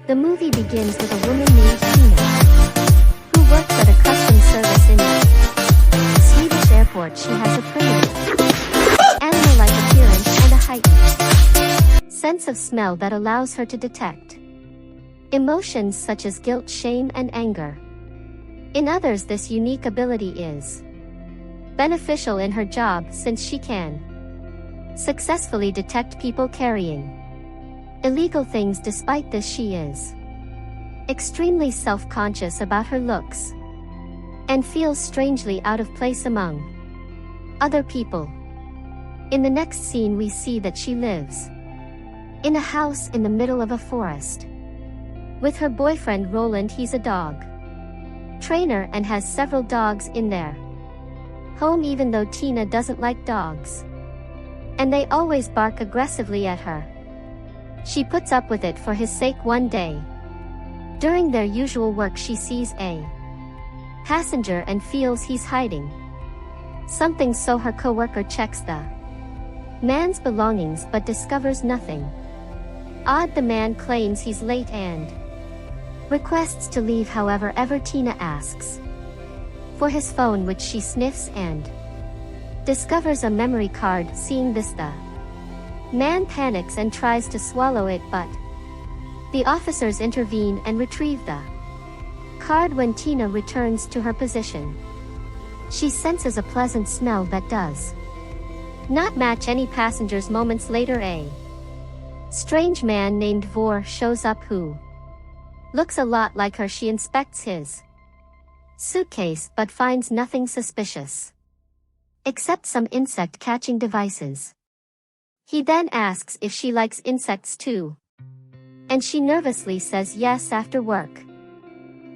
The movie begins with a woman named Tina, who works at a customs service in the Swedish airport. She has a primitive, animal-like appearance and a heightened sense of smell that allows her to detect emotions such as guilt, shame, and anger. In others, this unique ability is beneficial in her job since she can successfully detect people carrying illegal things. Despite this, she is extremely self-conscious about her looks and feels strangely out of place among other people. In the next scene, we see that she lives in a house in the middle of a forest with her boyfriend Roland. He's a dog trainer and has several dogs in their home, even though Tina doesn't like dogs and they always bark aggressively at her. She puts up with it for his sake. One day, during their usual work, she sees a passenger and feels he's hiding something, so her coworker checks the man's belongings but discovers nothing odd. The man claims he's late and requests to leave. However, Tina asks for his phone, which she sniffs and discovers a memory card. Seeing this, the man panics and tries to swallow it, but the officers intervene and retrieve the card. When Tina returns to her position, she senses a pleasant smell that does not match any passengers. Moments later, a strange man named Vor shows up who looks a lot like her. She inspects his suitcase but finds nothing suspicious except some insect-catching devices. He then asks if she likes insects too, and she nervously says yes. After work,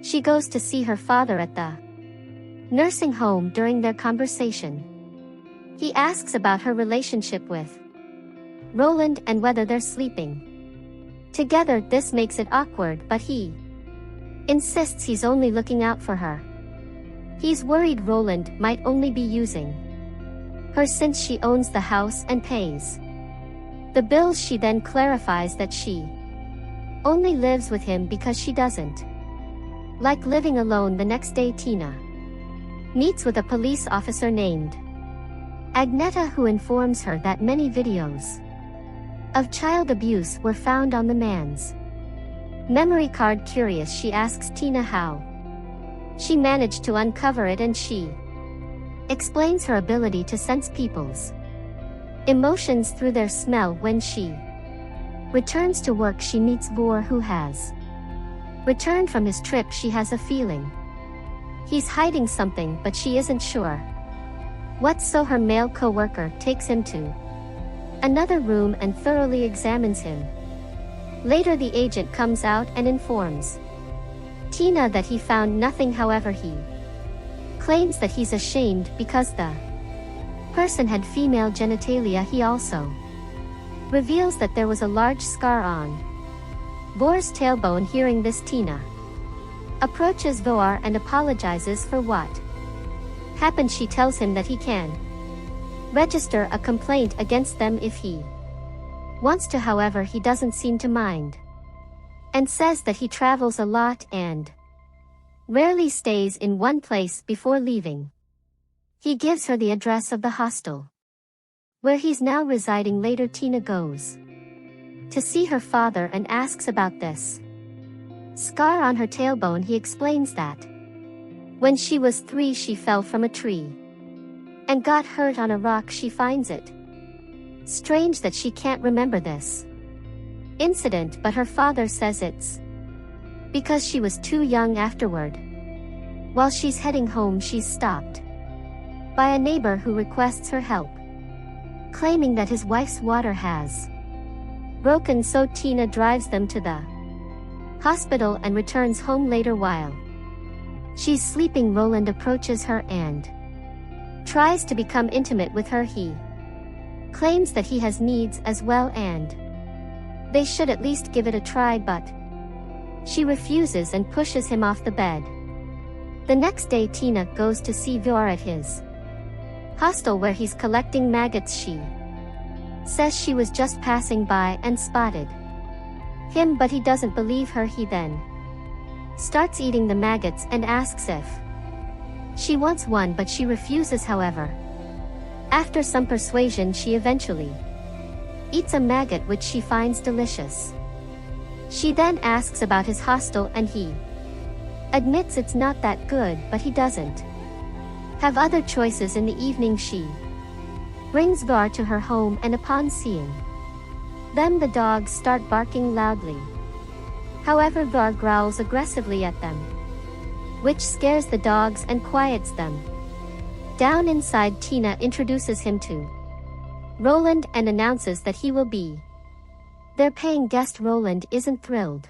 she goes to see her father at the nursing home. During their conversation, he asks about her relationship with Roland and whether they're sleeping together. This makes it awkward, but he insists he's only looking out for her. He's worried Roland might only be using her since she owns the house and pays the bills. She then clarifies that she only lives with him because she doesn't like living alone. The next day, Tina meets with a police officer named Agneta, who informs her that many videos of child abuse were found on the man's memory card. Curious, she asks Tina how she managed to uncover it, and she explains her ability to sense people's emotions through their smell. When she returns to work, she meets Vor, who has returned from his trip. She has a feeling he's hiding something, but she isn't sure what, so her male co-worker takes him to another room and thoroughly examines him. Later, the agent comes out and informs Tina that he found nothing. However, he claims that he's ashamed because the person had female genitalia. He also reveals that there was a large scar on Vor's tailbone. Hearing this, Tina approaches Vor and apologizes for what happened. She tells him that he can register a complaint against them if he wants to. However, he doesn't seem to mind and says that he travels a lot and rarely stays in one place before leaving. He gives her the address of the hostel where he's now residing. Later, Tina goes to see her father and asks about this scar on her tailbone. He explains that when she was 3, she fell from a tree and got hurt on a rock. She finds it strange that she can't remember this incident, but her father says it's because she was too young. Afterward, while she's heading home, she's stopped by a neighbor who requests her help, claiming that his wife's water has broken, so Tina drives them to the hospital and returns home. Later, while she's sleeping, Roland approaches her and tries to become intimate with her. He claims that he has needs as well and they should at least give it a try, but she refuses and pushes him off the bed. The next day, Tina goes to see Vor at his hostel where he's collecting maggots. She says she was just passing by and spotted him, but he doesn't believe her. He then starts eating the maggots and asks if she wants one, but she refuses. However, after some persuasion, she eventually eats a maggot which she finds delicious. She then asks about his hostel and he admits it's not that good, but he doesn't have other choices. In the evening, she brings Gar to her home, and upon seeing them, the dogs start barking loudly. However, Gar growls aggressively at them, which scares the dogs and quiets them down. Inside, Tina introduces him to Roland and announces that he will be their paying guest. Roland isn't thrilled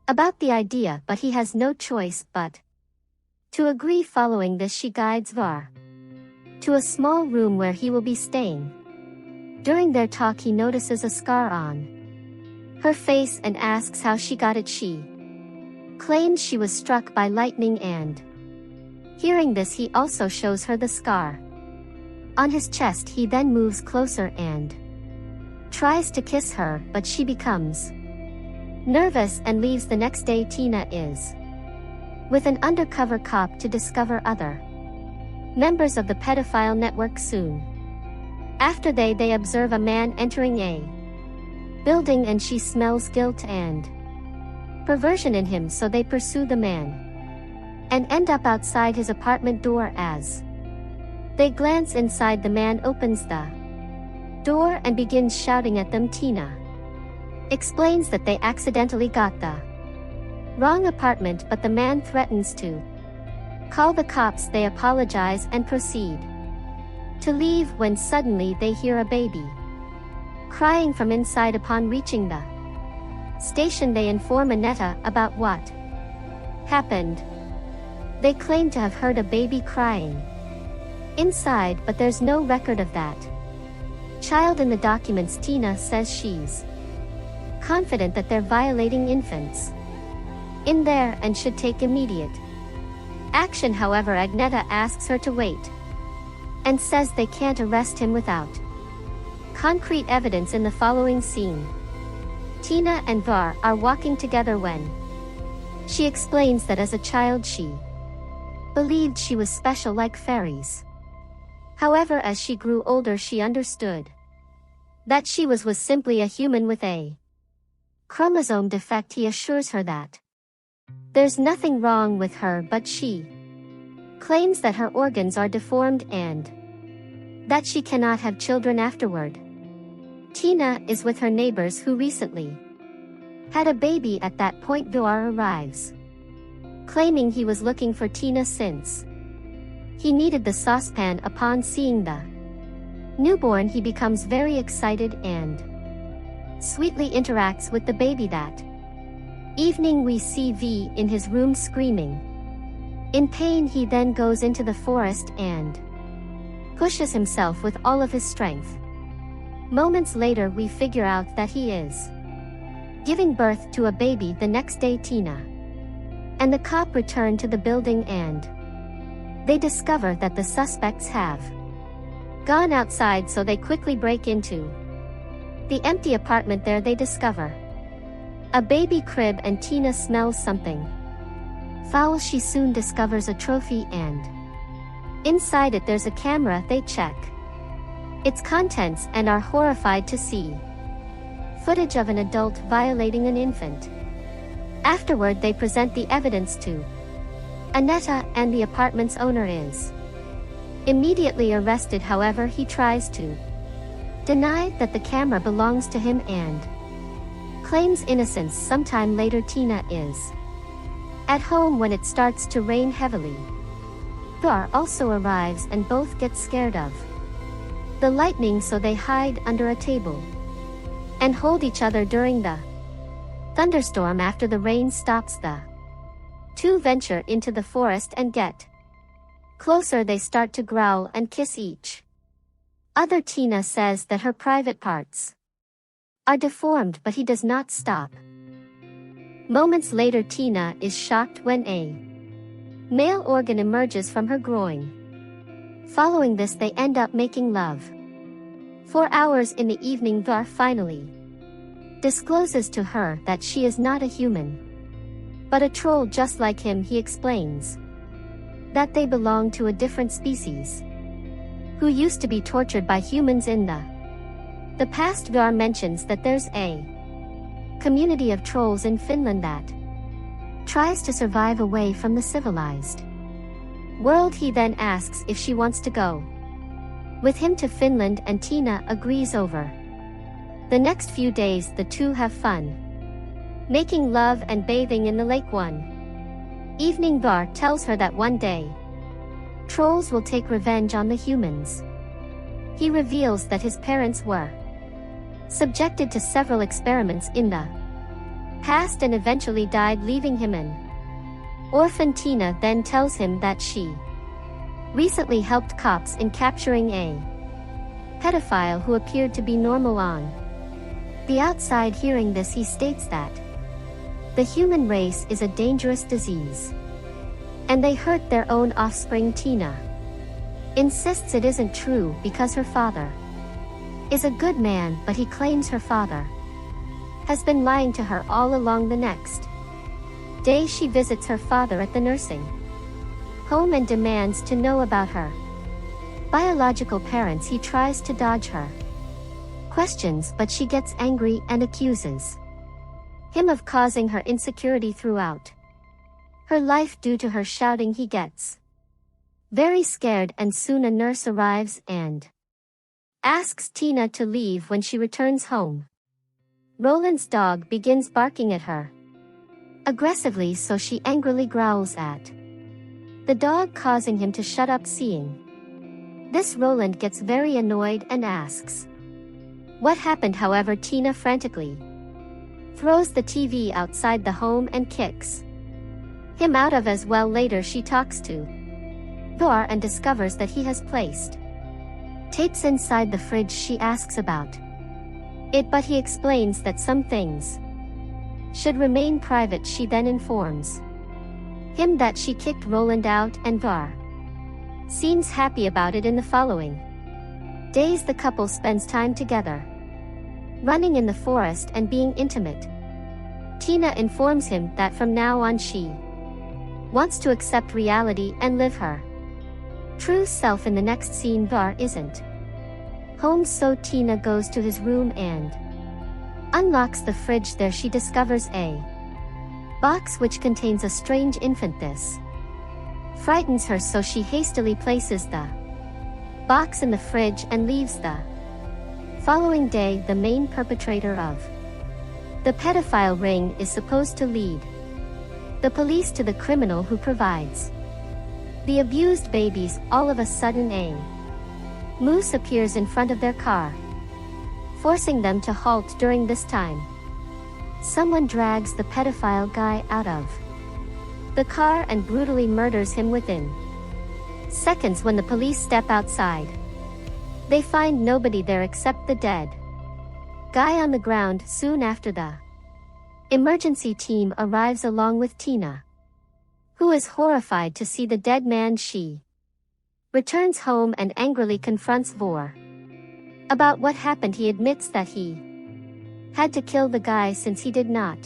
about the idea, but he has no choice but to agree. Following this, she guides Var to a small room where he will be staying. During their talk, he notices a scar on her face and asks how she got it. She claims she was struck by lightning, and hearing this, he also shows her the scar on his chest. He then moves closer and tries to kiss her, but she becomes nervous and leaves. The next day, Tina is with an undercover cop to discover other members of the pedophile network. Soon after, they observe a man entering a building, and she smells guilt and perversion in him, so they pursue the man and end up outside his apartment door. As they glance inside, the man opens the door and begins shouting at them. Tina explains that they accidentally got the wrong apartment, but the man threatens to call the cops. They apologize and proceed to leave when suddenly they hear a baby crying from inside. Upon reaching the station, they inform Annetta about what happened. They claim to have heard a baby crying inside, but there's no record of that child in the documents. Tina says she's confident that they're violating infants in there and should take immediate action. However, Agneta asks her to wait and says they can't arrest him without concrete evidence. In the following scene, Tina and Var are walking together when she explains that as a child she believed she was special like fairies. However, as she grew older, she understood that she was simply a human with a chromosome defect. He assures her that there's nothing wrong with her, but she claims that her organs are deformed and that she cannot have children afterward. Tina is with her neighbors who recently had a baby. At that point, Var arrives, claiming he was looking for Tina since he needed the saucepan. Upon seeing the newborn, he becomes very excited and sweetly interacts with the baby. That evening, we see V in his room screaming in pain. He then goes into the forest and pushes himself with all of his strength. Moments later, we figure out that he is giving birth to a baby. The next day, Tina and the cop return to the building and they discover that the suspects have gone outside, so they quickly break into the empty apartment. There they discover a baby crib, and Tina smells something foul. She soon discovers a trophy, and inside it there's a camera. They check its contents and are horrified to see footage of an adult violating an infant. Afterward, they present the evidence to Annetta, and the apartment's owner is immediately arrested. However, he tries to deny that the camera belongs to him and claims innocence. Sometime later, Tina is at home when it starts to rain heavily. Gar also arrives and both get scared of the lightning, so they hide under a table and hold each other during the thunderstorm. After the rain stops, the two venture into the forest and get closer. They start to growl and kiss each other. Tina says that her private parts are deformed, but he does not stop. Moments later, Tina is shocked when a male organ emerges from her groin. Following this, they end up making love for hours. In the evening, Var finally discloses to her that she is not a human, but a troll just like him. He explains that they belong to a different species, who used to be tortured by humans in the past. Var mentions that there's a community of trolls in Finland that tries to survive away from the civilized world. He then asks if she wants to go with him to Finland, and Tina agrees. Over the next few days the two have fun, making love and bathing in the lake. One evening Var tells her that one day trolls will take revenge on the humans. He reveals that his parents were subjected to several experiments in the past and eventually died, leaving him an orphan. Tina then tells him that she recently helped cops in capturing a pedophile who appeared to be normal on the outside. Hearing this, he states that the human race is a dangerous disease, and they hurt their own offspring. Tina insists it isn't true because her father is a good man, but he claims her father has been lying to her all along. The next day she visits her father at the nursing home and demands to know about her biological parents. He tries to dodge her questions, but she gets angry and accuses him of causing her insecurity throughout her life due to her shouting. He gets very scared, and soon a nurse arrives and asks Tina to leave. When she returns home, Roland's dog begins barking at her aggressively, so she angrily growls at the dog, causing him to shut up. Seeing this, Roland gets very annoyed and asks what happened. However, Tina frantically throws the TV outside the home and kicks him out of as well. Later she talks to Thor and discovers that he has placed tapes inside the fridge. She asks about it, but he explains that some things should remain private. She then informs him that she kicked Roland out, and Var seems happy about it. In the following days the couple spends time together, running in the forest and being intimate. Tina informs him that from now on she wants to accept reality and live her true self. In the next scene, Var isn't home, so Tina goes to his room and unlocks the fridge. There she discovers a box which contains a strange infant. This frightens her, so she hastily places the box in the fridge and leaves. The following day, the main perpetrator of the pedophile ring is supposed to lead the police to the criminal who provides the abused babies. All of a sudden a moose appears in front of their car, forcing them to halt. During this time, someone drags the pedophile guy out of the car and brutally murders him within seconds. When the police step outside, they find nobody there except the dead guy on the ground. Soon after, the emergency team arrives along with Tina, who is horrified to see the dead man. She returns home and angrily confronts Vor about what happened. He admits that he had to kill the guy since he did not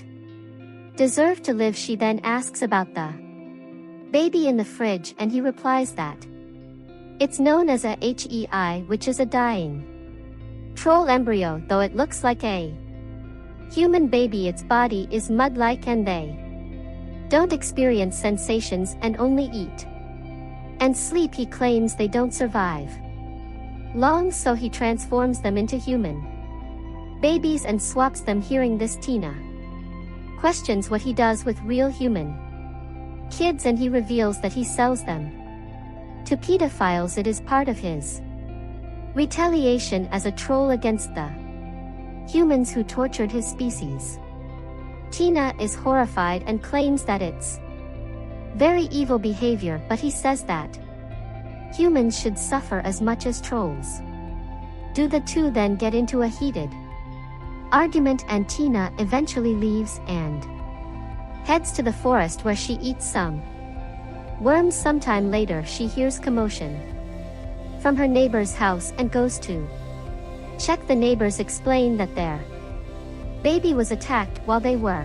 deserve to live. She then asks about the baby in the fridge, and he replies that it's known as a HEI, which is a dying troll embryo. Though it looks like a human baby, its body is mud-like and they don't experience sensations and only eat and sleep. He claims they don't survive long, so he transforms them into human babies and swaps them. Hearing this, Tina questions what he does with real human kids, and he reveals that he sells them to pedophiles. It is part of his retaliation as a troll against the humans who tortured his species. Tina is horrified and claims that it's very evil behavior, but he says that humans should suffer as much as trolls do. The two then get into a heated argument, and Tina eventually leaves and heads to the forest where she eats some worms. Sometime later she hears commotion from her neighbor's house and goes to check. The neighbors explain that their Baby was attacked while they were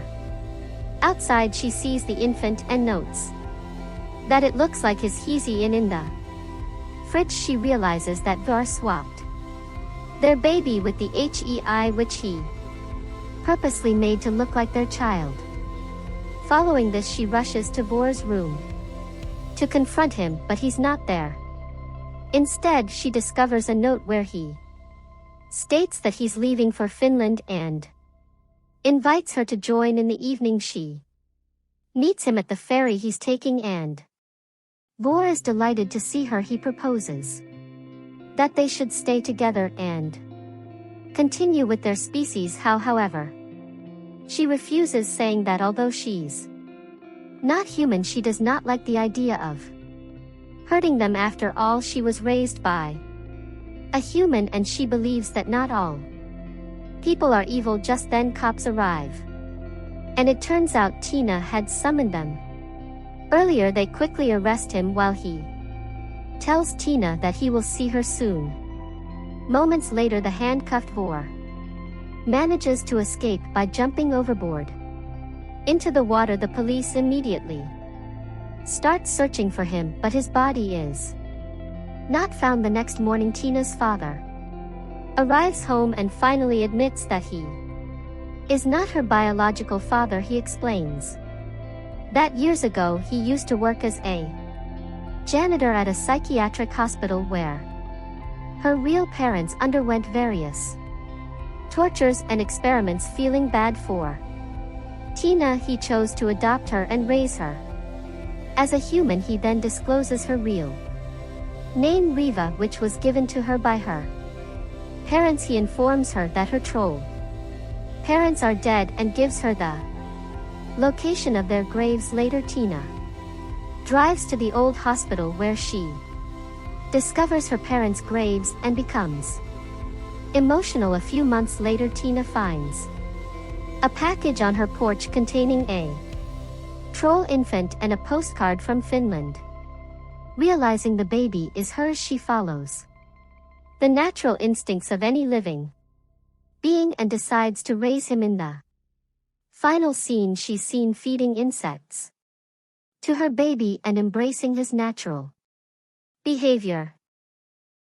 outside. She sees the infant and notes that it looks like his Heezy in the fridge. She realizes that Var swapped their baby with the HEI, which he purposely made to look like their child. Following this, she rushes to Vor's room to confront him, but he's not there. Instead, she discovers a note where he states that he's leaving for Finland and invites her to join in the evening. She meets him at the ferry he's taking, and Vor is delighted to see her. He proposes that they should stay together and continue with their species. However, she refuses, saying that although she's not human, she does not like the idea of hurting them. After all, she was raised by a human, and she believes that not all people are evil. Just then cops arrive, and it turns out Tina had summoned them earlier. They quickly arrest him while he tells Tina that he will see her soon. Moments later, the handcuffed Vor manages to escape by jumping overboard into the water. The police immediately start searching for him, but his body is not found. The next morning, Tina's father arrives home and finally admits that he is not her biological father. He explains that years ago he used to work as a janitor at a psychiatric hospital where her real parents underwent various tortures and experiments. Feeling bad for Tina, he chose to adopt her and raise her as a human. He then discloses her real name, Riva, which was given to her by her parents. He informs her that her troll parents are dead and gives her the location of their graves. Later, Tina drives to the old hospital where she discovers her parents' graves and becomes emotional. A few months later, Tina finds a package on her porch containing a troll infant and a postcard from Finland. Realizing the baby is hers, she follows the natural instincts of any living being and decides to raise him. In the final scene, she's seen feeding insects to her baby and embracing his natural behavior.